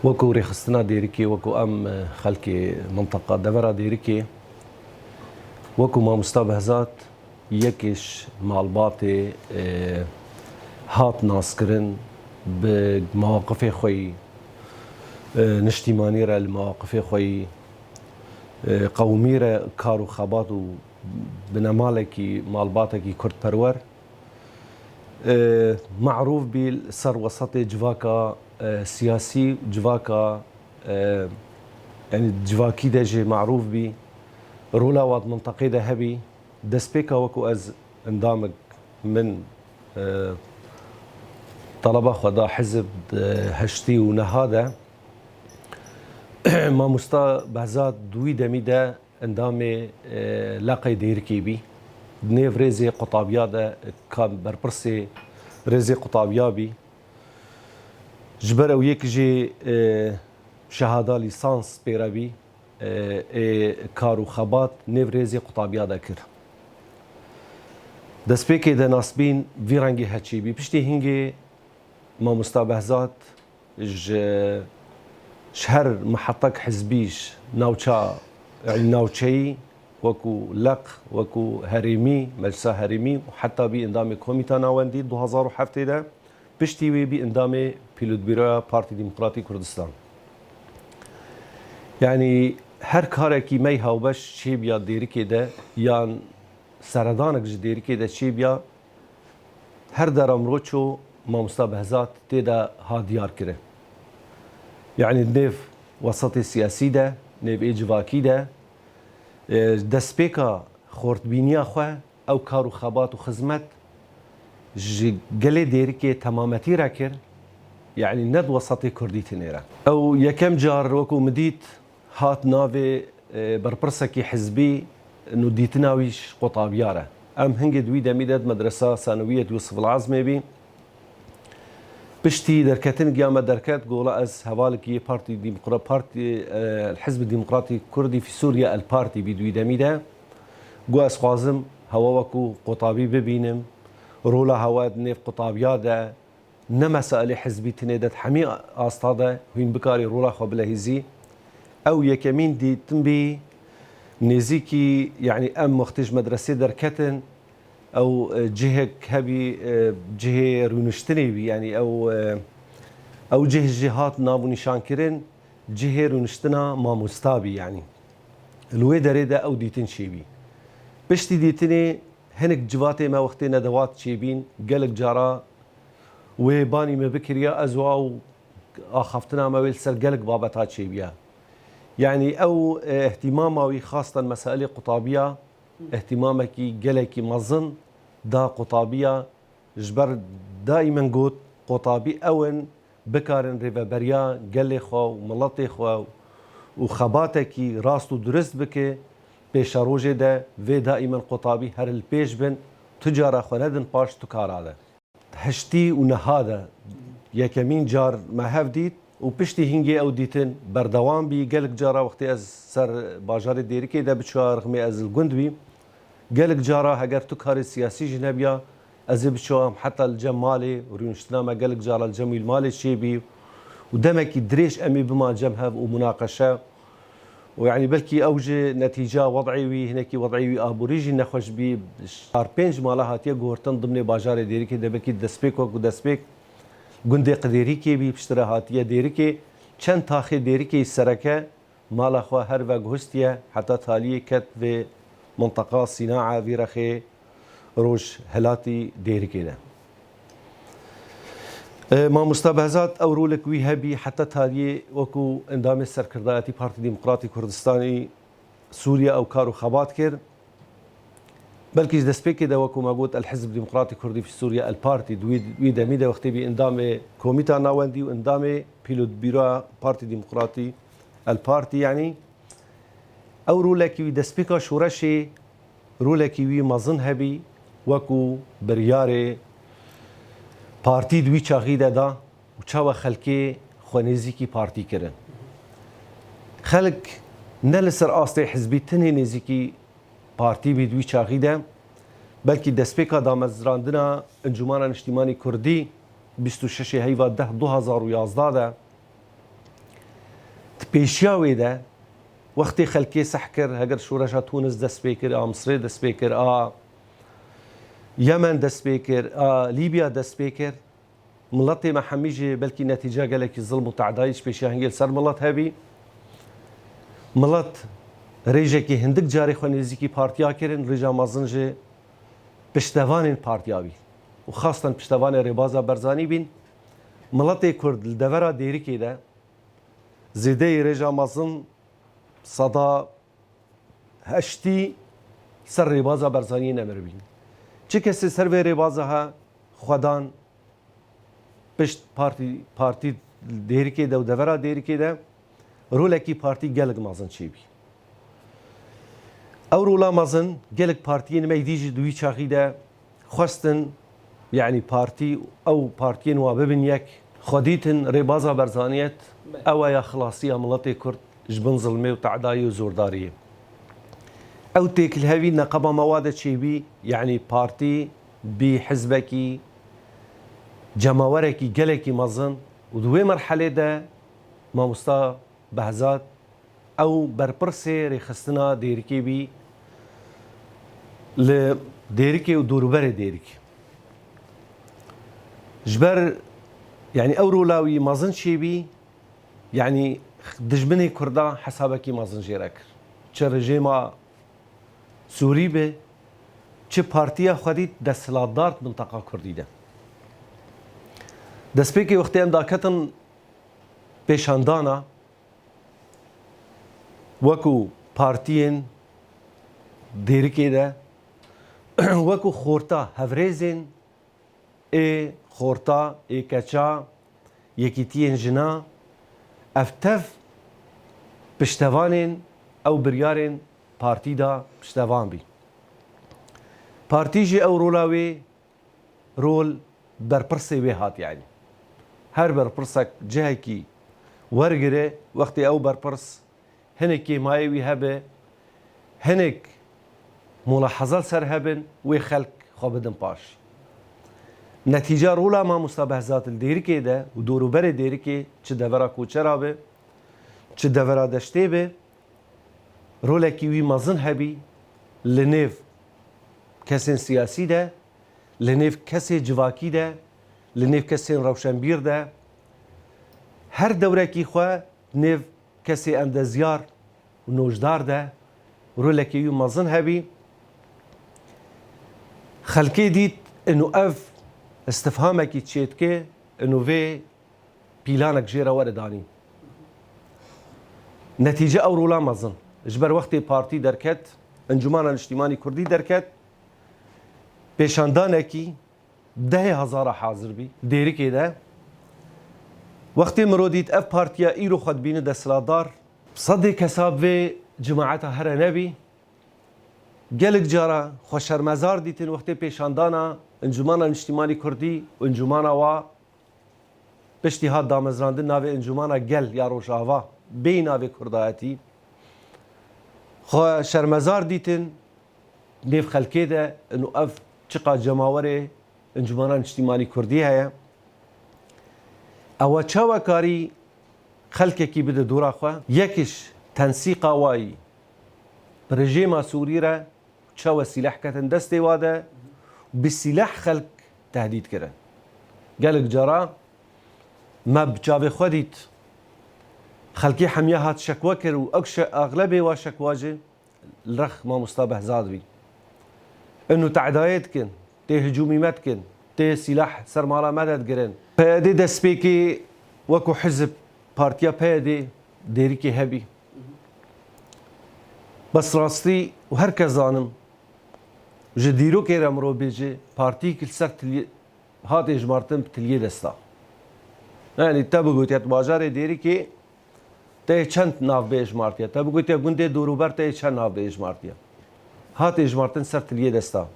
وكو ريخستنا ديريكي وكو ام خلكي منطقة دبرة ديريكي وكو ما مستبهزات يكش معلباتي هات ناسكرن بمواقف خوي نشتيماني را المواقف خوي قومي را كارو خباتو بنمالكي معلباتكي كرد پرور معروف بالسر وسط جواكا سياسي جواكا يعني جواكي دجي معروف بي رولا واد منطقي ده هبي دسبيكا وكو از اندامك من طلبة خدا حزب هشتي ونهاده ما مستا بهزاد دوي دميدا اندامي لاقي ديركي بي نيف ريزي قطابيا ده كان بربرسي ريزي قطابيا بي جبر او يكجي شهاده ليسانس بيرابي كارو خبات نيف ريزي قطابيا ده كر دسبيكي ده ناسبين فيرانجي هاتشي بي بشتي هنجي ما مستابهزات شهر محطك حزبيش ناوچا يعني ناوچي وكو لق وكو هريمي مجلس هريمي وحتى باندامي كوميتا ناوندي 2007 ده بشتي باندامي بيلوت بيرو بارتي ديمقراطي كردستان يعني هر كاركي مي هاوبش شي بيا ديركي ده يان سردانك ديركي ده شي بيا هر درم روچو ما مستبهزات تيدا ها ديار كره يعني النيف وسط السياسي ده نيف ايجواكي ده دسبيكا خورت بينيا خو او كارو خبات وخزمت قلي ديركي تمامتي راكر يعني ند وسطي كردي تنيرا او يكم جار وكو مديت هات نافي بربرسكي حزبي انه ديتناويش قطابياره ام هنجي دوي دميدت مدرسه ثانويه يوسف العظمي بي بشتي دركتن قيامة دركات قولا از هوالكي بارتي ديمقراطي بارتي الحزب الديمقراطي الكردي في سوريا البارتي بدوي دميدا قو از خوازم هواوكو قطابي ببينم رولا هواد نيف قطابيا دا نمسائل حزبي تنيدت حمي استادا وين بكاري رولا خو بلهيزي او يكمين دي تنبي نزيكي يعني ام مختج مدرسه دركتن او جهه هبي جهه رونشتني بي يعني او جهات نابو نشان كرن جهه رونشتنا ما مستابي يعني الوي دريده او ديتن شيبي بشتي ديتني هنك جواتي ما وقتي ندوات شيبين قالك جارا وباني ما بكريا ازوا اخفتنا ما ويلسر قالك بابتها شيبيا يعني او اهتمامي خاصه مسائل قطابيه اهتمامك قالك مظن دا قطابيه جبر دائما قوت قطابي اون بكارن ريفابريا قال خو وملطي خو وخباتك راستو درست بك بيشاروجي ده في دائما قطابي هر البيش بن تجاره خندن باش تكاراده هشتي ونهاده يكمين جار ما هفديت وبشتي هنجي او ديتن بردوام بي قالك جارا وقتي از سر باجار ديركي ده بتشوار رغمي از الجندبي قالك جارا هجر تكهر السياسي جنبيا از بتشوام حتى الجمالي ورينشتنا ما قالك جارا الجميل المالي شيبي ودمك دريش امي بما جمها ومناقشه ويعني بلكي اوجه نتيجه وضعي هناك وضعي ابوريجي نخوش بي شهر بينج مالها تي غورتن ضمن باجار ديركي ده بلكي دسبيك ودسبيك گوندی قدیریکی بی پشترهاتی دیریکی چند تاخی دیریکی سرکه مال خو هر و گوستیه حتی تالیه کت و منطقه صناعه ویرخی روش هلاتی دیریکی ده ما مستبهزات او رولك وی هبی حتی تالیه وکو اندام سرکردایتی پارتی ديمقراطي کردستانی سوريا او کارو خبات کرد بلكي دسبيكي ده وكو ما قلت الحزب الديمقراطي الكردي في سوريا البارتي دوي دميدا وقتي باندامي كوميتا ناوندي واندامي بيلوت بيرو بارتي ديمقراطي البارتي يعني او رولكي دسبيكا شورشي رولكي وي مازن هبي وكو برياري بارتي دوي چاغيدا دا وچاوا خلكي خونيزيكي بارتي كرن خلق نلسر آستي حزبي تنهي نزيكي پارتی بدوی چاقیده بلکه دسپیکا دامزراندنا انجمن اجتماعی کردی 26 هیوا 10 2011 ده بيشياوي ده وقتی خلکی سح کرد هەگەر شوورەشە تونس دەست پێ کرد مصرێ دەست پێ کرد یەمەن دەست پێ کرد لیبیا دەست پێ کرد مڵەتێ مە هەمیژێ بەلکی نەتیجە گەلێکی زڵم و تعداییش پێشی هەنگێل سەر مڵەت هەبی مڵەت ڕێژێکی هەندێک جارێ خۆ نێزیکی پارتیا کردن ڕێژا مەزنجێ پشتەوانên پارتیاوی و خاستن پشتەوانê rêbaza Barzanî bîn مڵەتê Kurd li devera Dêrikê de zêdeyê rêja mezin سەدا هەشتی سەر rêbaza Barzanî nemirbîn çi kesê ser vê rêbaza he xwedan pişt partî Dêrikê de û devera Dêrikê de rolekî partî gelek mezin çêbî ew rola mezin gelek partiyên meydî jî di wî çaxî de xwestin yani partî ew partiyên wa bibin yek xwe dîtin rêbaza Barzaniyet ew ya xilasiya miletê Kurd ji bin zilmê û teዕdayî û zordariyê ew têkilhevî neqeba me de çêbî yani partî bî hizbekî cemawerekî gelekî mezin û di wê merhelê de mamosta Behzad ew berpirsê rêxistina Dêrikê bî li Dêrikê û dûrberê Dêrikê ji ber yani ew rola wî mezin çêbî yani dijminê Kurda hesabekî mezin jêre kir çi rejêma Sûrî be çi partiya Xwedî desthilatdar minteqa Kurdî de destpêkê wextê em daketin pêşandana wekû partiyên Dêrikê de wekû xorta hevrêzên ê xorta ê keça yekîtiyên jina ev tev piştevanên ew biryarên partî da piştevan bî partî jî ew rola wê rol berpirsê wê hat yani her berpirsek cihekî wergire wextê ew berpirs hinek kêmayê wî hebe hinek mulahezat ser hebin wê xelk xwe bidin paş netîca rola mamosta Behzad li Dêrikê de û dûrûberê Dêrikê çi devera koçera be çi devera deştê be rolekî wî mezin hebî li nêv kesên siyasî de li nêv kesê civakî de li nêv kesên rewşenbîr de her dewrekî xwe nêv kesê endezyar û nojdar de rolekî wî mezin hebî xelkê dît û ev istifhamekî çêtike û vê pîlanek jêre were danî netîce ew rola mezin ji ber wextê partî derket Encumena Niştimanî Kurdî derket pêşandanekî dehê hezara hazir bî Dêrikê de wextê mirov dît ev partiya îro xwe dibîne desthilatdar sedê kesa vê cemaeta here nebî gelek cara xweşermezar dîtin wextê pêşandana Encumena Niştimanî Kurdî û encumena wa piştî hat damezrandin navê Encumena Gel ya Rojava bê navê Kurdayetî xwe şermezar dîtin nêv xelkê de û ev çiqa cemawerê Encumena Niştimanî Kurdî heye ew çawekarî xelkekî bide dûra xwe yekiş tensîqa wayî bi rejêma Sûrî re çawe sîleh ketin destê wa de bi sîleh xelk tehdît kirin gelek cara me bi çavê xwe dît xelkê hemiya hat şekwe kir û aglebê wa şekwa jî li rex mamosta Behzad bî û teዕdayê dikin tê hicûmî me dikin tê sîleh sermala me de digirin PYD destpêkê wekû hizb partiya PYD Dêrikê hebî bes rastî û herkes zanim ji dîrokê re mirov bêje partiyekî li ser hatê jmartin bi tiliyê desta yani te bigotiye tu bajarê Dêrikê te çend navbê jmartiye te bigotiye gundê dûrûber te çend navbê jmartiye hatê jmartin ser tiliyê desta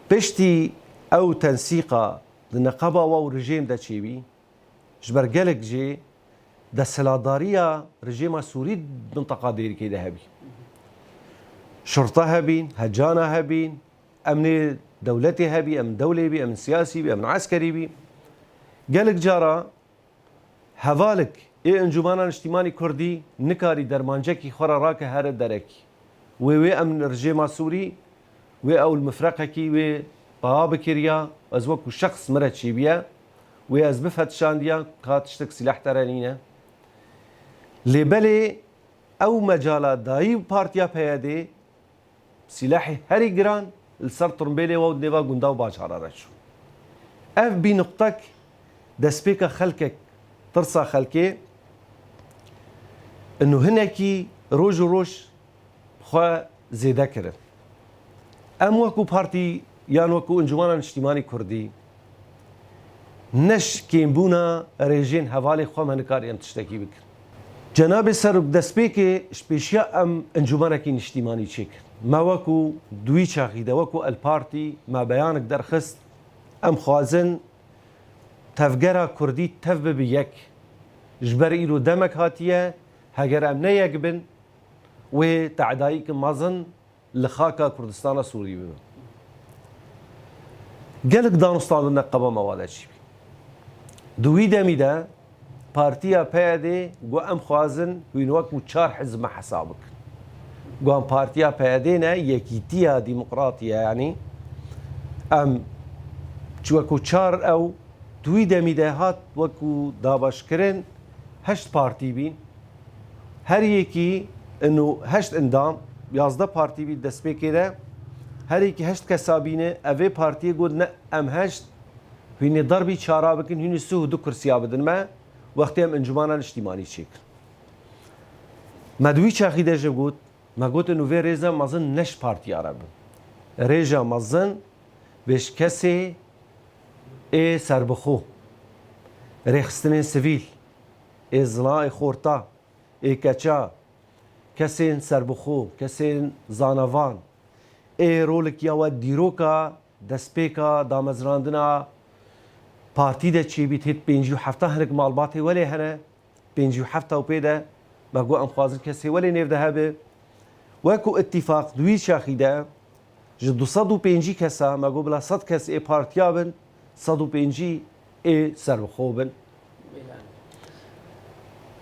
piştî ew tensîqa di neqeba wa û rejêm de çêbî ji ber gelek jê desthilatdariya rejêma Sûrî minteqa Dêrikê de hebî şurta hebîn hecana hebîn emnê dewletê hebî em dewlê bî em siyasî bî em eskerî bî gelek cara hevalek ای انجمنان اجتماعی کردی نکاری درمانجه کی خورا راک هر درکی و ام رژیم سوری و اول مفرقه کی و باب کریا از وکو شخص مرد چی بیا و از بفت شاندیا کاتشتک سلاح ترانینه لبله او مجالا دایی پارتیا پیاده سلاح هری گران السر ترمبیلی و نوا گندا و باجارا رشو اف بی نقطك دسبيك خلقك ترسى خلقي انه هناكي روج وروش خوا زيدا كرن ام وكو بارتي يان وكو انجمانا اجتماعي كردي نش كيمبونا ريجين هوالي خوا منكار ام تشتكي بك جناب سر دسبيك شبيشيا ام انجمانا كي اجتماعي تشيك ما وكو دوي شاخيدا وكو البارتي ما بيانك درخست ام خوازن تفجرا كردي تف بيك جبر إلو دمك هاتيه هجر ام نيك بن وتعدايك مازن لخاكا كردستان سوري بن قالك دانستان النقابة موالا شبي دوي دمي دا بارتيا بيادي قو ام خوازن وينوك وچار حزب حسابك قو ام بارتيا بيادينا يكيتيا ديمقراطية يعني ام چوكو چار او دوی دمیده هات وکو دابش کرن هشت پارتی بین هر یکی انو هشت اندام 11 پارتی بین دست بکیده هر یکی هشت کسابینه اوه پارتی گود نه ام هشت هینی ضربی چارا بکن هینی سو دو کرسیا بدن ما وقتی ام انجمانا اجتماعی چیک ما دوی چاخی ده جبود ما گوت انو وی ریزا مازن نش پارتی عرب ریجا مازن بش کسی ای سربخو رخصتن سویل ای زنای خورتا ای کچا کسین سربخو کسین زانوان ای رولک یا و دیروکا دسپیکا دامزراندنا پارتی ده چی بیت هیت 57 هنک مالباتی ولی هنه 57 و پیده ما گو ام خوازر کسی ولی نیف ده هبه وکو اتفاق دوی شاخیده جدو 105 کسا ما گو بلا 100 کس ای پارتیا بن 105 ای سربخو بن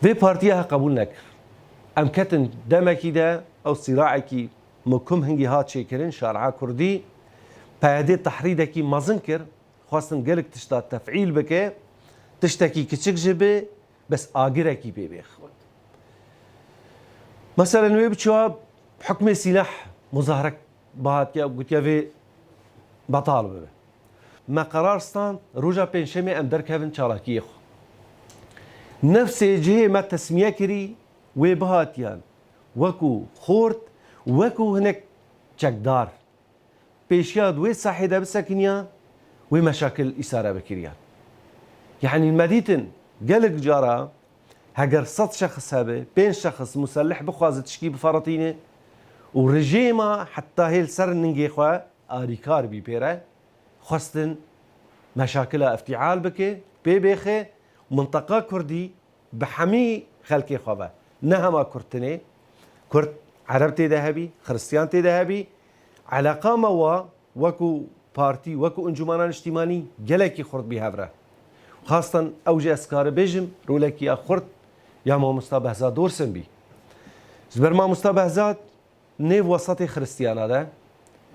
في بارتيها قبول نكر ام كتن دمكي ده او صراعكي مكم هنجي هات شيكرين شارعا كردي بايدي تحريدكي مازنكر خاصن قالك تشتا تفعيل بك تشتكي كتشك جبه بس آجركي بيبيخ مثلا وي بتشواب حكم سلاح مظاهرة بهات يا قلت يا في بطالب ما قرارستان روجا بينشمي ام دركهفن شاركي نفس جهه ما تسميه كري وبهاتيان وكو خورت وكو هناك چكدار بيشياد وي صاحده بسكنيا ومشاكل إثارة بكريان يعني المديتن قالك جارا هجر 100 شخص هبه بين شخص مسلح بخواز تشكي بفرطينه ورجيما حتى هي السر ننجي خوا آريكار بيبيرا خواستن مشاكلها افتعال بكي بيبيخي منطقة كردي بحمي خلقي خواه نهما كرتني كرد عرب تذهبي خريستيان تذهبي علاقة موا وكو بارتي وكو انجمانا اجتماعي جلكي خرد بهفره خاصة اوجه اسكار بيجم رولكي يا خرد يا ما مستبهزات دورسن بي زبر ما مستبهزات نيف وسطي خريستيان هذا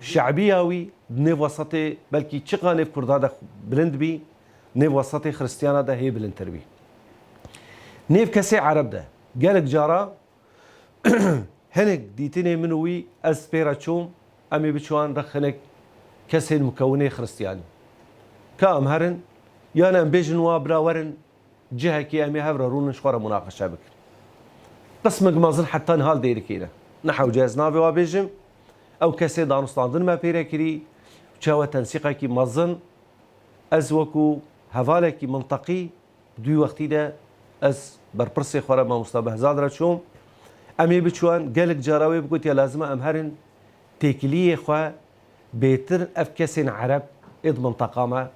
شعبياوي نيف وسطي بلكي تشقا نيف كرد هذا بلند بي نيف وسطي خريستيانا ده هي بالانتربي نيف كسي عرب ده قالك جارا هنك ديتني منوي اسبيراتشوم امي بتشوان رخنك كسي المكوني خريستياني كام هرن يانا بيجن وابرا ورن جهه كي امي هبرا رون شخوره مناقشه بك قسمك مازن حتى نهال ديري كينا نحو جاز نافي وابيجم او كسي دانستاندن ما بيركري تشاوى تنسيقك مازن ازوكو هفالك منطقي دوی وقتی ده از برپرسی خوره ما مستبهزاد را شوم امی بچوان گلک جاراوی بگوت یا لازمه ام هرن تکلیه خواه بيتر اف كسين عرب اد منطقه ما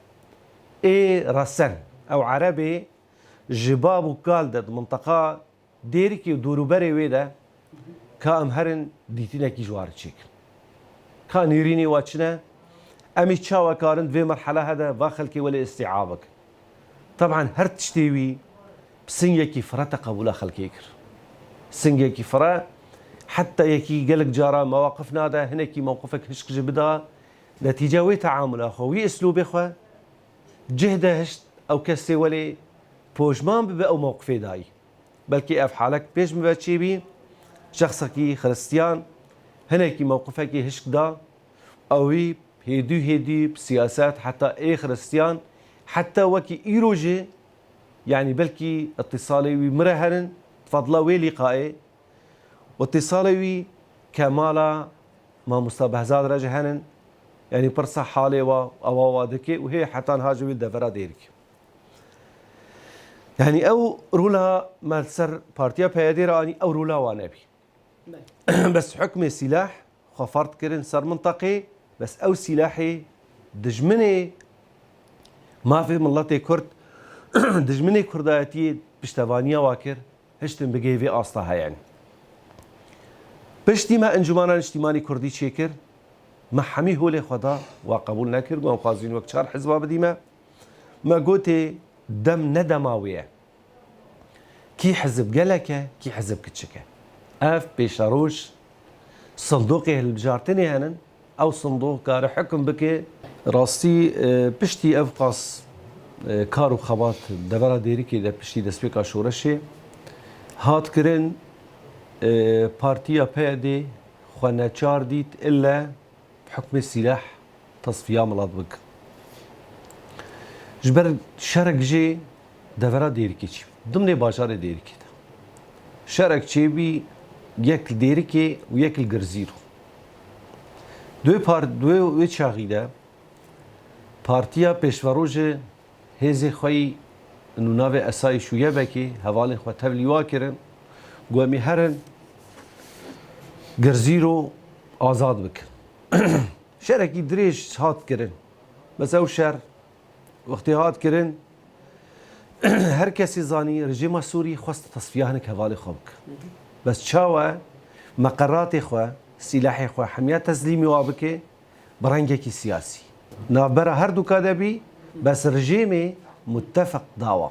اي رسن او عربي جباب وكالد منطقه ديركي ودوروبري ويدا كام هرن ديتينكي جوار تشيك كان يريني واتشنا امي تشاوا كارن في مرحله هذا باخلكي ولا استيعابك طبعا هر تشتيوي سنگێکی فرە تەقەبوڵە خەڵکی کرد سنگێکی فرە حتى یەکی گەلک جارە مەواقف نادا هەنێکی مووقفێک هشکژ بدا نەتیجە وێ تەعاملە خۆ وی ئسلوبێ خۆ جهدە هشت ئەو کەسێ وەلێ پۆژمان ببێ ئەو مووقفێ دایی بەلکی ئەف حالەک پێش ببە چێبی شخصێکی خرستیان هەنێکی مووقفێکی هشکدا ئەوی هێدوی سیاست حتى ئێ خرستیان حتى وەکی ئیرۆژێ يعني بلكي اتصالي مرة هرن تفضلا وي لقائي واتصالي وي كمالا ما مصطفى زاد رجع هرن يعني برصة حالي و دكي وهي حتى هاجوي الدفرة ديرك يعني او رولا مال سر بارتيا بيادي راني او رولا وانبي بس حكم السلاح خفرت كرن صار منطقي بس او سلاحي دجمني ما في ملتي كرد دجمني كرداتي بشتوانيا واكر هشتم بجيفي أصلها يعني بشتي ما انجمانا اجتماعي كردي شكر ما حمي هو لي خدا وقبول نكر وقازين وكشار حزبها بديما ما قوتي دم ندماوية كي حزب قالك كي حزب كتشكا اف بيشاروش صندوقي البجارتني هنن او صندوق كار حكم بك راستي بشتي افقاس کار و خبات دورا دیری که در پشتی دستپیکا شورشه هات کرن پارتیا پیاده خوانچار دیت الا بحكم السلاح تصفیه ملاد بک جبر شرک جی دورا دیری که چی ضمن بازار دیری که شرک چی بی یک دیری که و یک الگرزیرو دو چاقیده پارتیا پیشوروج هزي خوي انو ناوي اساي شويه بكي هوالي خو تبلي واكرن قومي هرن جرزيرو آزاد بك شركي دريش هات كرن بس او شر وقتی هات كرن هر کسی زاني رژیم سوري خواست تصفيهنك هوالي خوبك بس شاوه مقرات خو سلاح خو حمية تسليمي وابك برنجكي سياسي نابرا هر دو كادبي بس رژیمی متفق داوا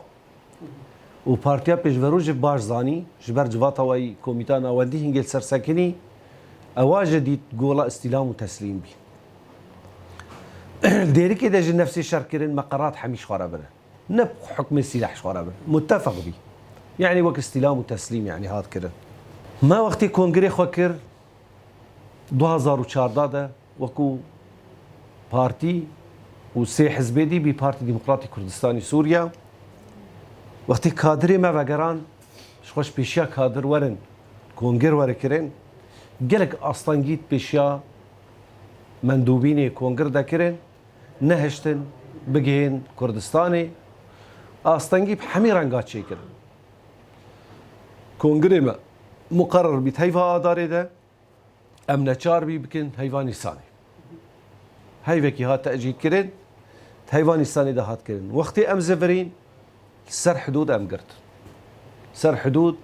و پارتیا پیشوروج باش زانی جبر جواتا وی کمیتان اولدی هنگل سرسکنی اواج دید گولا استلام و تسلیم بی دیری که دجی نفسی شرکرین مقرات حمیش خواره بره نب حکم السلاح خواره بره متفق بی يعني وقت استلام و تسلیم يعني هاد کرن ما وقتی کنگره خو کر 2014 ده وكو بارتي وسي حزبي دي ببارتي ديمقراطي كردستاني سوريا وقتی کادری ما وگران خوش پیشیا کادر ورن کنگر ورکرین گلک اصلانگیت پیشیا مندوبینی کنگر دکرین نهشتن بگین کردستانی اصلانگی بحمی رنگات چیکر کنگری ما مقرر بیت هیوا آداره ده امن چار بی بکن هیوانی سانی هیوه کی هات تأجیل کرن هیوانی سانی ده هات کرن وقتی ام زفرین سر حدود ام گرد سر حدود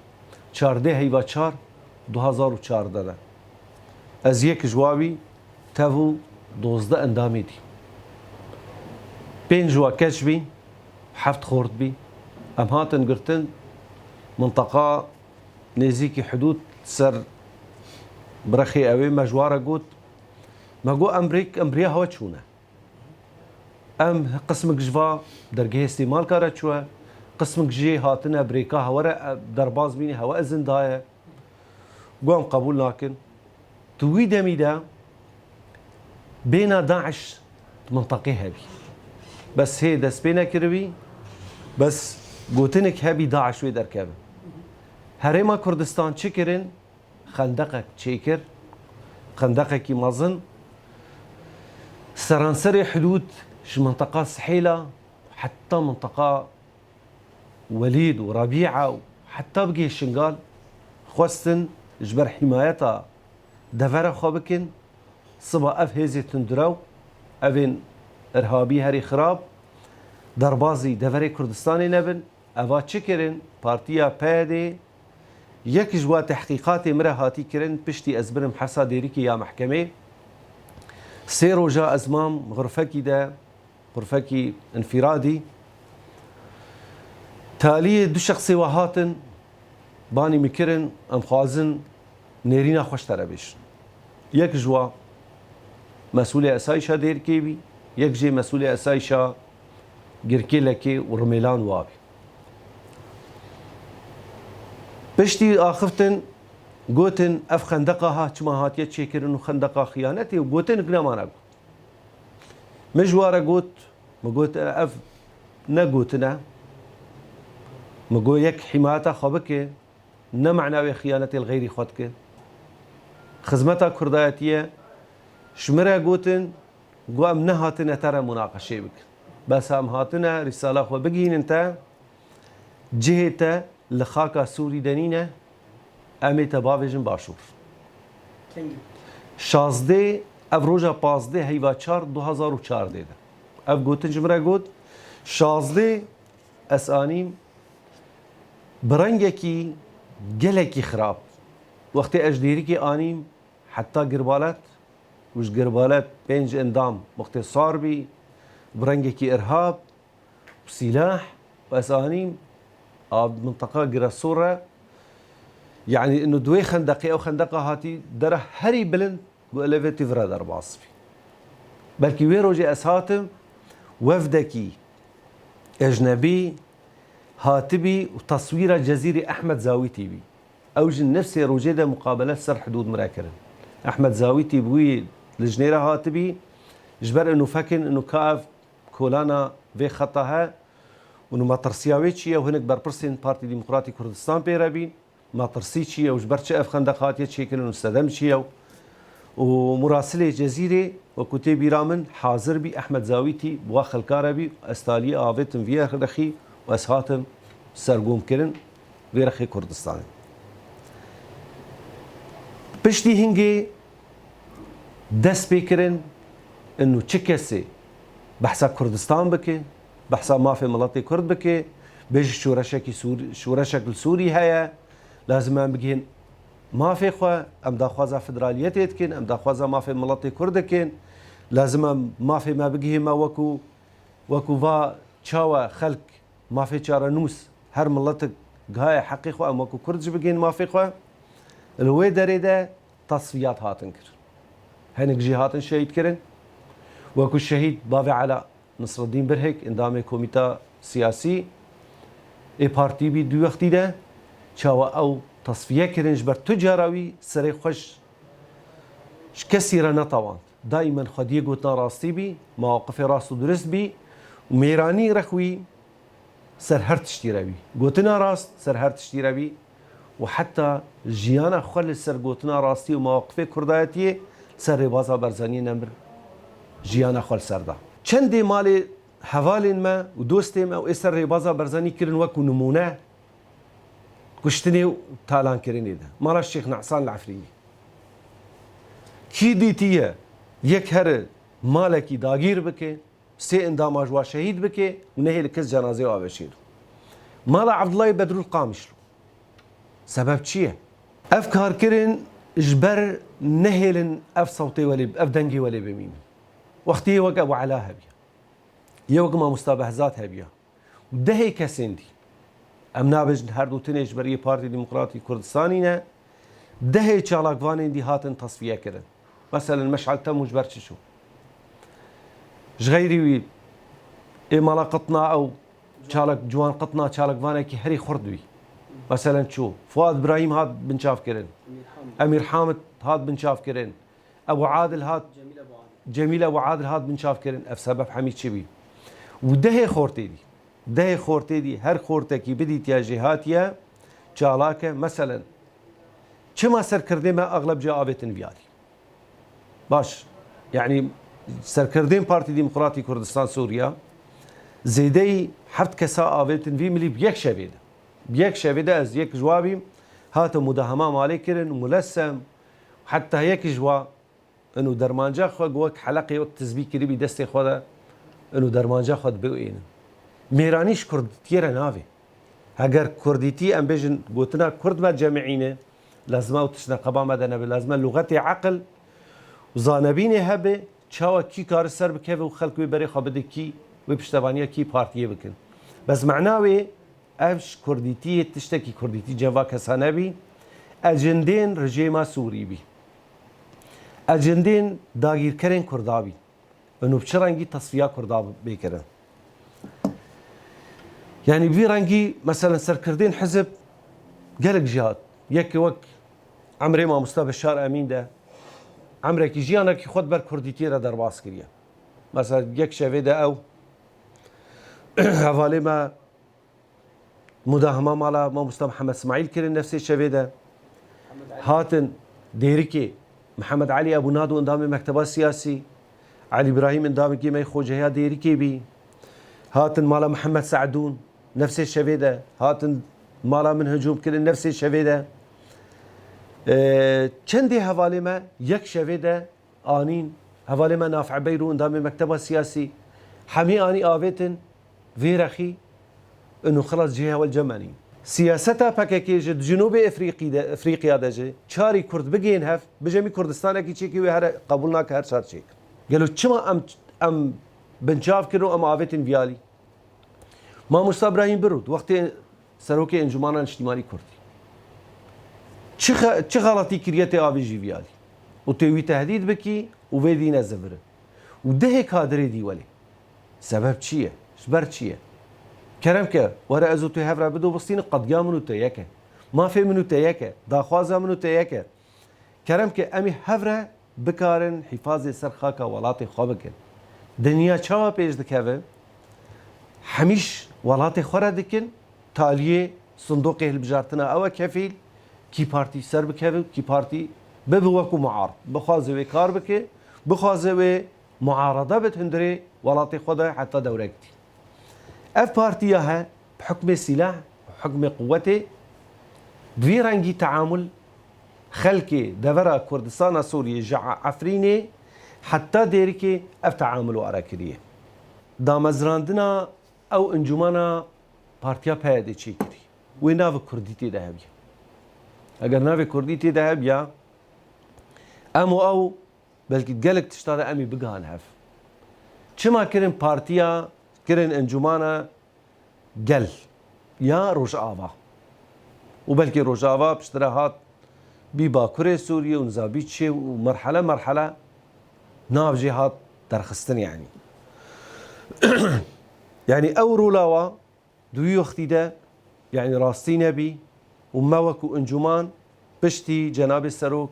14 هیوا 4 2014 ده از یک جوابی تفو 12 اندامی دی 5 جوا کش بی 7 خورد بی ام هاتن گرتن منطقه نزيكي حدود سر برخي اوي مجواره قوت ما قو امريا هوا تشونه ام قسمك جوا درجه استعمال كارت شو قسمك جي هاتنا بريكا هوا درباز بيني هوا ازن دايه قوم قبول لكن توي دميدا بين داعش منطقه هبي بس هي دس بينا كربي بس قوتنك هبي داعش وي دركبه هرما كردستان چكرن خندقك چيكر خندقك مازن سرانسري حدود ش منطقة سحيلة حتى منطقة وليد وربيعة حتى بقي الشنغال خوستن جبر حمايتها دفرة خوبكن صبا اف هيزي تندرو افين ارهابي هري خراب دربازي دفري كردستاني نبن افا چكرن بارتيا بادي یک جوا تحقیقات مره هاتی کرن پشتی از برم حسا دیریکی یا محکمه سه روزا ازمام غرفکی ده غرفکی انفرادی تالي دو شخصي وهاتن باني مكرن ام خوازن نيرينا خوش تربيش يك جوا مسؤولية أسايشة دير كيبي يك جي مسؤولية أسايشة جركي لكي ورميلان وابي بشتي آخفتن قوتن اف خندقها كما هاتيت شكر انه خندقها خيانتي وقوتن قنا ما نقول مجواره قوت مقوت اف نقوتنا مقو يك حمايته خبك نمعناوي خيانتي الغيري خدك خزمتها كردايتيه شمرا قوتن قوام نهاتنا ترى مناقشه بك بس هم هاتنا رساله خو بقين انت جهته لخاكا سوري دنينه امی تباویجن باشور. شازده افروجا پازده هیوا 4 2004 ده. اف گوتن جمره گوت شازده اسانیم برنگه کی گله کی خراب. وقتی اجدیری کی آنیم حتی گربالت وش گربالت 5 اندام وقتی صار بی برنگه کی ارهاب وسلاح واسانیم آب منطقه جراسوره يعني انه دوي خندقي او خندقه هاتي دره هري بلند واليفيتيف رادر باصفي بلكي ويروجي اسهاتم وفدكي اجنبي هاتبي وتصوير جزيره احمد زاويتي بي اوج نفسي روجيدا مقابلات سر حدود مراكرن احمد زاويتي بوي الجنيره هاتبي جبر انه فكن انه كاف كولانا في خطها وانه ما ترسياويتشي وهناك بربرسين بارتي ديمقراطي كردستان بيرابين ما ترسيتشي وش برشا اف خندقات يتشكل ونستدمشي ومراسله جزيره وكتيبي رامن حاضر بي احمد زاويتي بواخ الكاربي استالي افيتم فيها رخي واسهاتم سرقوم كرن بيرخي كردستان بشتي هنجي دس بيكرن انه تشكسي بحسا كردستان بكي بحسا ما في ملاتي كرد بكي بيج شورشك السوري هيا لازم ام بگین ما في خو ام داخوازا فدرالیت کن ام داخوازا ما في ملاتي كرد کن لازم ما في ما بگی ما وكو وا چاوا خلق ما في چاره نوس هر ملت غايه حقيقه ام وكو كردج بگین ما في خو الوي دريده تصفيات هاتن كر هنك جهات شهيد كرن وكو الشهيد بافي على نصر الدين برهك اندامي كوميتا سياسي اي بارتي بي دو وقتي ده چاوا او تصفیه کرنج بر تجاروی سری خوش کسی را نتوان دائما خدیه گوتنا راستی بی مواقف راست و درست بی و میرانی رخوی سر هر تشتی روی گوتنا راست سر هر تشتی روی و حتی جیانا خل سر گوتنا راستی و مواقف کردایتی سر بازا برزنی نمبر جیانا خل سر ده چند مال حوالین ما و دوستیم او اسر بازا برزنی کرن وکو نمونه كشتني وتالان كريني ده مرة الشيخ نعسان العفريني كي ديتيه يك هر مالكي داغير بكي سي اندام اجوا شهيد بكي ونهي لكز جنازه وابشير مالا عبد الله بدر القامشلو سبب چيه افكار كرن اجبر نهلن اف صوتي ولي اف دنجي ولي بمين وقتي وقع ابو علاها بيا يوق ما مستبهزاتها بيا ودهي كسندي ام نابج هر دو تنش برای پارتی ديمقراطي كردستاني نه ده چالاکوان دي هاتن تصفيه كرن مثلا مشعل تموج برششو غيري وي امالا قطنا او چالك جوان قطنا چالاکوان كي هري خردوي مثلا شو فؤاد ابراهيم هات بنشاف كرن امير حامد هات بنشاف كرن ابو عادل هات جميل ابو عادل هات بنشاف كرن اف سبب حميد شبي وده خورتي دي ده خورتي دي هر خورتكي بديت يا جهاتيا چالاكه مثلا چما سركردين ما اغلب جوابتن فيالي باش يعني سركردين بارتي ديمقراطي كردستان سوريا زيدي حفت كسا ابتن في ملي بيك شبيده از يك جوابي هات مداهمه مالي كرن وملسم حتى هيك جوا انه درمانجا خو وك حلقه وقت تزبيك كري بدستي خودا انه درمانجا خود بوين ميرانيش كردتيرا نافي اگر كرديتي ام بيجن قوتنا كرد ما جامعينه لازم اوتشنا قبا مدنا لازم لغتي عقل وزانبيني هبه چاوا كي كار سر بكيف وخلق بري خبدكي وبشتبانيه كي بارتيه بكن بس معناوي افش كرديتي تشتكي كرديتي جوا كسانبي اجندين رجيما سوري بي اجندين داغير كرين كردابي انه بشرنجي تصفيه كرداب بيكرن يعني بفيرانجي مثلا سركردين حزب قالك جهاد يك وك عمري ما مصطفى بشار امين ده عمرك جيانك خد بر كرديتي را درباس كريا مثلا يك شوي ده او حوالي ما مداهمه مالا ما مصطفى محمد اسماعيل كرن نفس الشوي ده هاتن ديريكي محمد علي ابو نادو اندام مكتبه السياسي علي ابراهيم اندام كي ما خوجها ديريكي بي هاتن مالا محمد سعدون نفس الشوي ده هاتن مالا من هجوم كرن نفس الشوي ده چندی حوالی ما یک شوی ده آنین حوالی ما نافع بیرون دام مکتب السیاسی حمی آنی آویتن ویرخی انه خلاص جهه والجمانی سیاستا پککی جد جنوب افریقیا ده جه چاری کرد بگین هف بجمی کردستان کی چیکی و هر قبول ناک هر چار چیک گلو چما ام بنچاف کرو ام آویتن ویالی ما مصطفى ابراهيم برود وقت سروک انجمن اجتماعی کردی چه غلطی کریت آبی جیویالی و توی تهدید بکی و ویدی نزبره و ده کادری دیوالی سبب چیه؟ شبر چیه؟ کرم که وره ازو توی هفره بدو بستین قدیا منو تیکه مافی منو تیکه داخوازا منو تیکه کرم که امی هفره بکارن حفاظ سر خاکا ولات خواب بکن دنیا چاوا پیش دکوه همیش ولات خوره دکن تالیه صندوق هلبجارتنا او کفیل کی پارتی سر بکه کی پارتی ببوکو معارض بخوازه و کار بکه بخوازه و معارضه بتهندري ولاتي خدا حتى دوركتي اف بارتيها بحكم سلاح بحكم قوته بفيرانجي تعامل خلكي دفرا كردستان سوريا جع عفريني حتى ديركي اف تعامل وراكريه دامزراندنا او انجمانا بارتيا بهدي تشيكري ويناف كرديتي دهبيه اگر ناوی کردیتی ده بیا امو او بلکه گلک تشتاره امی بگان هف چما کرن پارتیا کرن انجمانا گل یا روجاوا و بلکه روجاوا بشتراهات بی باکوره سوریه و نزابیت شه و مرحله ناف جهات درخستن يعني يعني او رولاوا دوی وقتی ده يعني راستي نبي وما وكو انجمان بشتي جناب السروك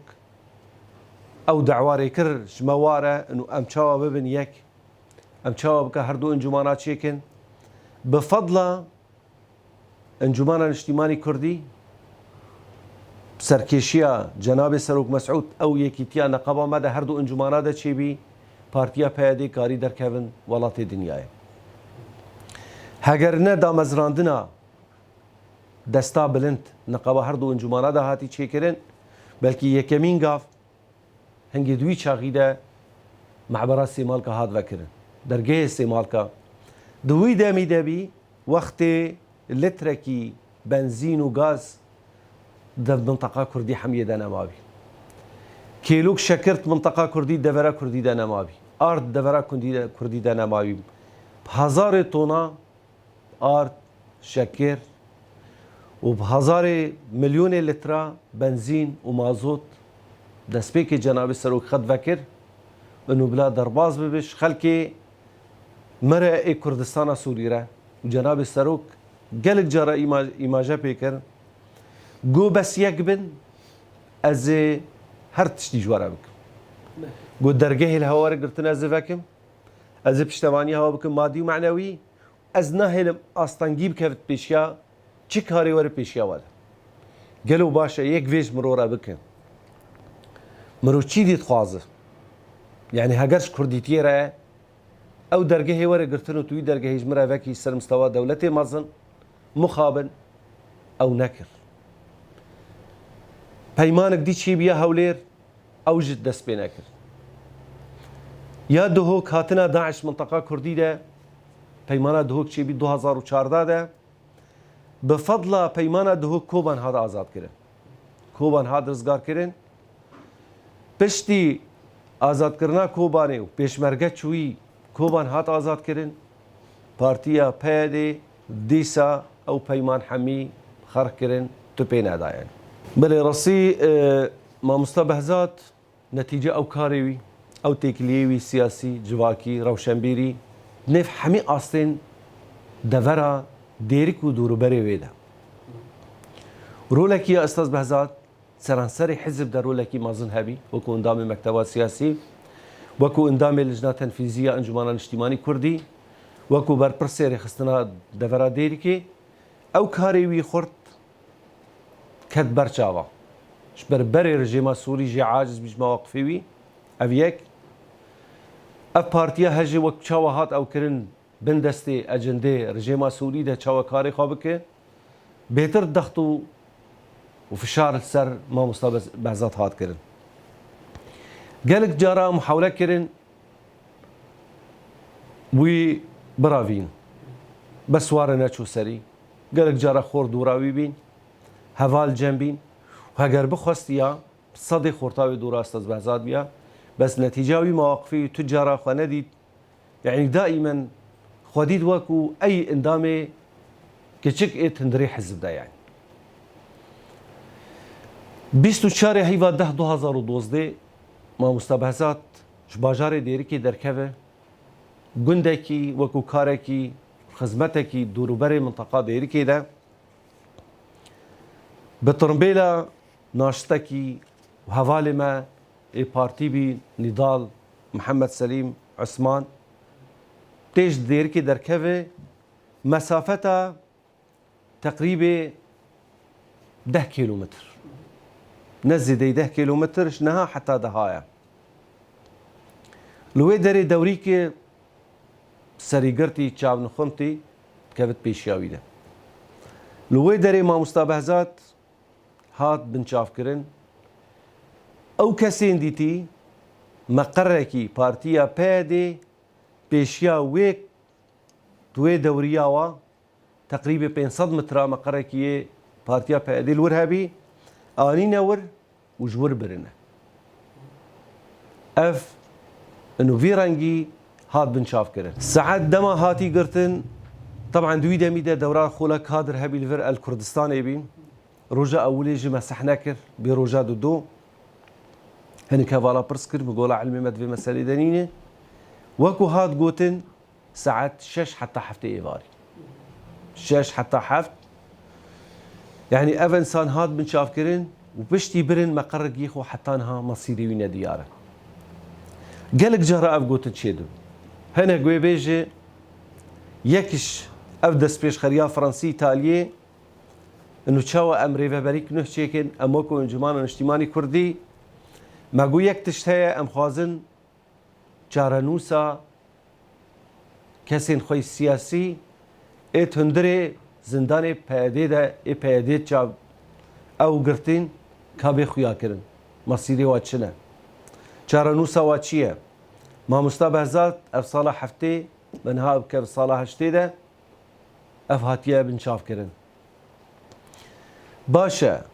او دعواري كر شمواره انه امشاوا ببن يك امشاوا بك هردو انجمانات شيكن بفضل انجمان الاجتماعي كردي سركيشيا جناب السروك مسعود او يكيتيا نقابه مدى هردو انجمانات تشيبي بارتيا بيادي كاري در كيفن ولاتي دنياي هاگر دا مزراندنا دستا بلند نقابه هردو انجمانات هاتي تشيكرن بلكي يكمين قاف هنگي دوي چاقيده معبرات سيمالكا هاد وكرن درگه سيمالكا دوي دامي دبي وقت لتركي بنزين وغاز در منطقة كردي حمية دانا مابي كيلوك شكرت منطقة كردي دفرا كردي دانا مابي ارد دفرا كردي دانا مابي بهزار طونا ارد شكر وبهزار مليون لتر بنزين ومازوت دسبيك جناب السروك خد فكر انه بلا درباز ببش خلكي مرأي كردستان سوريا وجناب السروك قالك جرى إيماجا بيكر جو بس يقبن از هر تشتي جوارا بك جو درجه الهوار قرتنا زفاكم از بشتواني هوا بكم مادي ومعنوي از نهل اصلا جيب كفت بيشيا چی کاری ور پیشیا واد گلو باشه یک ویش مرورا بکن مرو چی دید خوازه يعني هاجرش كرديتي را او درجه ور قرتنو توي درجه جمرا وكي سر مستوى دولتي مازن مخابن او نكر پیمانك دي چی بیا هولير او جد دست بنكر يا دهوك هاتنا داعش منطقه كردي ده پیمانه دهوك چی بي 2014 ده بفضل پیمانه دهوك کوبان هاد آزاد کرن کوبان هاد رزگار کرن پشتی آزاد کرنا کوبانه و پیشمرگه چوی کوبان هات آزاد کرن پارتیا پیده دیسا او پیمان حمی خرق کرن تو پینا دا يعني بله راسي ما مستبهزات نتيجة او كاريوي او تكليوي سياسي جواكي روشنبيري نف حمي اصلين دفرا ديرك ودورو بري ويدا رولك يا استاذ بهزات سرانسري حزب دا رولك مازن هبي وكو اندامي مكتبات سياسي وكو اندامي لجنة تنفيذية انجمان الاجتماعي كردي وكو برپرسيري خستنا دفرا ديركي او كاريوي خورت كد برچاوا شبر بري رجيما سوري جي عاجز بيج مواقفيوي افيك اف بارتيا هجي وك چاوا هات او كرن بندستي اجنده رجيما سوري ده چاوا كاري خوابك بهتر دختو وفشار السر ما مصاب بهزات هات كرن قالك جارا محاولة كرن وي برافين بس وارنا شو سري قالك جارا خور دوراوي بين هفال جنبين وهاگر بخواستيا صدي خورتاوي دورا استاذ بهزات بيا بس نتيجاوي مواقفي تجارة خوانديد يعني دائما خوديد وكو اي اندامي كچك ايت هندري حزب دا يعني 24 هيفا 2012 ما مستبهزات جباجاري ديريكي دركبه گندكي وكو كاركي خزمتكي دوروبري منطقة ديريكي دا بطرمبيلا ناشتكي وهوالي ما اي بارتي بي نضال محمد سليم عثمان تيج ديركي دركبه مسافتها تقريبا 10 كيلومتر نزل 10 كيلومتر شنها حتى دهايا لوي دري دوريكي سريقرتي تشاب نخمتي كبت بيشياوي ده لوي دري ما مستبهزات هات بنشاف كرن او كسين ديتي مقركي بارتيا بادي بيشيا ويك توي دورياوا تقريبا 500 متر مقركي بارتيا بادي الورهبي اني نور وجور برنا اف انه فيرانجي هات بنشاف كرن ساعات دما هاتي قرتن طبعا دويدا ميدا دوران خولك هادر هبي الفرقه الكردستاني بين روجا اولي جي مسحناكر بروجا دو هني كفالا برسكر بقول علمي مدفي مسالي دنينه وكو هات قوتن ساعات 6 حتى حفت ايفاري 6 حتى حفت يعني اف انسان هات بنشاف كرن وبشتي برن مقر جيخو حتى انها مصيري وين دياره قالك جرا اف قوتن تشيدو هنا قوي بيجي يكش افدس بيش خريا فرنسي ايطاليه انه تشاوا امري بريك نهشيكن اموكو انجمان اجتماعي كردي ما قو يك تشتهي ام خوازن جارانوسا كسين خوي سياسي ات هندري زنداني پيادي دا اي پيادي چاب او قرتين كابي خويا كرن مصيري واتشنا جارانوسا واتشيه ما مستبهزات اف صالح حفتي منها بكف صالح هشتي دا اف هاتيه بنشاف كرن باشا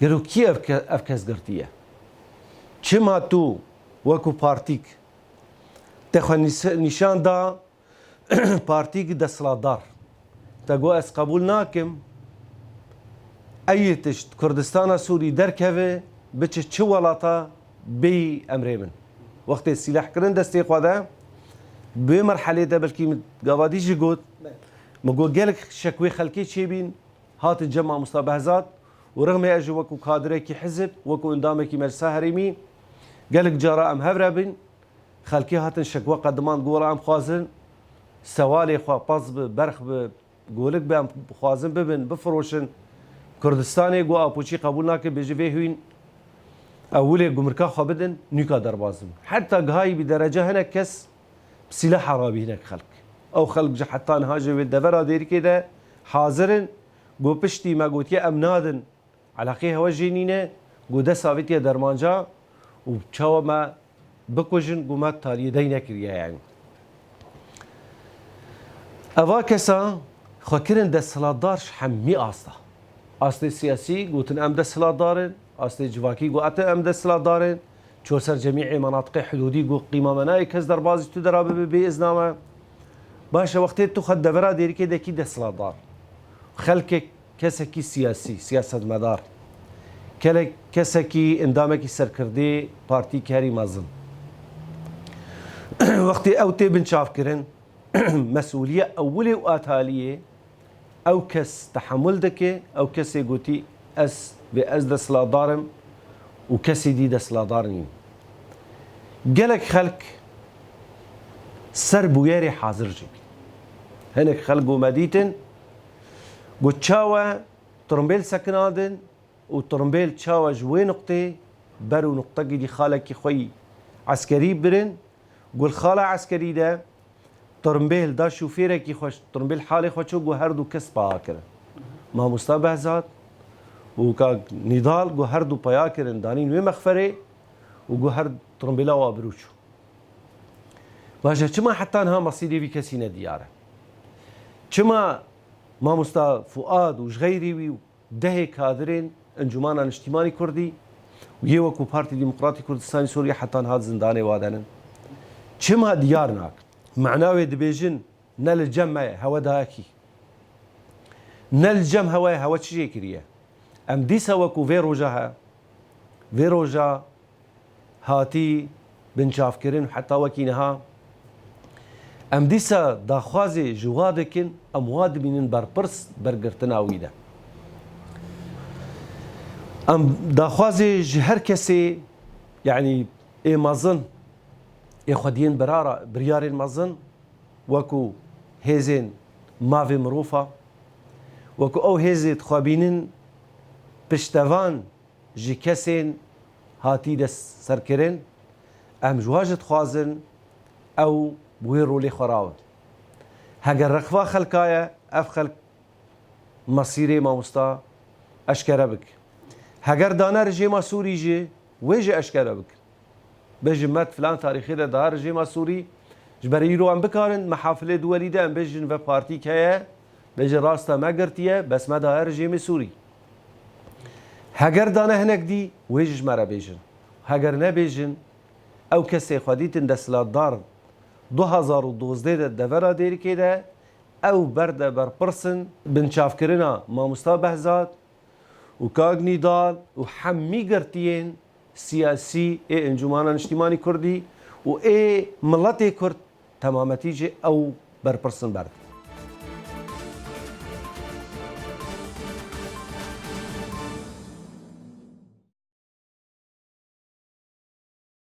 قالوا كي افكاس قرتيه چما تو وكو بارتيك تخو نشان دا بارتيك دسلادار تقو اس قبول ناكم اي تشت كردستان سوري دركبه بچ چه ولاتا بي امري من وقت السلاح كرن دستي قوادا بمرحله ده بلكي قوادي جي قوت مقول قالك شكوي خلكي تشيبين هات الجمع مستبهزات ورغم اجي وكو كادريكي حزب وكو اندامكي مجلسه هريمي قالك جارا ام هفرابين خلكي هاتن شكوى قدمان قولا ام خوازن سوالي خوا باز برخ قولك بام خوازن ببن بفروشن كردستاني قو ابوشي قبول ناكي بيجي فيهوين اولي قمركا خوا بدن نيكا دربازم حتى هاي بدرجه هنا كس بسلاح عربي هناك خلق او خلق جا حتى نهاجي بالدفرة دير كده حاضرن قو بشتي ما قوت يا امنادن على قيها وجينينه قو ده ساويتيا درمانجا وبشاو ما بكوجن قو ما تالي دينا كريا يعني اوا كسا خاكرن ده سلادارش حمي اصلا اصل سياسي قوتن ام ده سلادارن اصل جواكي قو ات ام ده سلادارن چوسر جميع مناطق حدودي قو قيمه مناي كز دربازي تو درابه باذنامه باشا وقت تو خد دفرا دير كده كي ده سلادار خلق كسكي سياسي سياسة مدار كسكي اندامكي سركردي بارتي كاري مازن وقتی او تێ بنچافکردن مەسئولیە ئەولێ و ئاتالیە ئەو کەس تەحمل دەکێ ئەو کەسێ گوتی ئەس بێ ئەس دەسەڵاتدارم و کەسی دی دەسەڵاتدار نیم gelek xelk ser bûyerê hazir jî hinek xelk got me dîtin got çawa tirimbêl sekin din û tirimbêl çawa ji wê nuqtê ber û nuqtekî dî xalekî xwe yî eskerî birin گل خاله عسکری ده ترمبیل دا شوفیره کی خوش ترمبیل حالی خوشو گو هر دو کس پایا کرن ماموستا بهزاد و کا نضال گو هر دو پایا کرن دانین و مخفره و گو هر ترمبیلا و ابروچو باشه چما حتی انها مصیری بی کسی ندیاره چما ماموستا فؤاد و غیری و ده کادرین انجمن اجتماعی کردی و یه وکو پارتی دموکراتی کردستانی سوریه حتی انها زندانی وادنن چما دیار ناک معناوی دبیجن نل جمع هوا داکی نل جمع هوا چیه کریه ام دیسا وکو وی روژا هاتی بنچاف کرن حتی وکی نها ام دیسا داخوازی جوادکن امواد بینن برپرس برگرتناوی ده ام داخوازی هر کسی یعنی ایمازن خودین بریارین مزن وکو هزین ماوی مروفا وکو او هزید خوابینن پشتوان جی کسین هاتی دست سرکرین ام جواجت خوازن او بوی رولی خوراون هگر رخوا خلقایا اف خلق مصیری ماموستا اشکره بک هگر دانه رژیما سوری جی ویجی اشکره بک بجمت فلان تاريخي ده دار رژیم سوری جبری رو ام بکارن محافل دولی ده ام بجن و پارتی که بجن راستا ما گرتیه بس ما دار رژیم سوری هگر دانه هنک دی ویجش مرا بجن هگر نبیجن او کسی خودیتن دستلات دار 2012 ده دورا دیری که ده او برده بر پرسن بنچاف کرنا ماموستا بهزاد و کاغ نضال و حمی گرتیین سياسي انجمن اجتماعي كردي و ملتي كرد تمامتيجي او بربرسن برد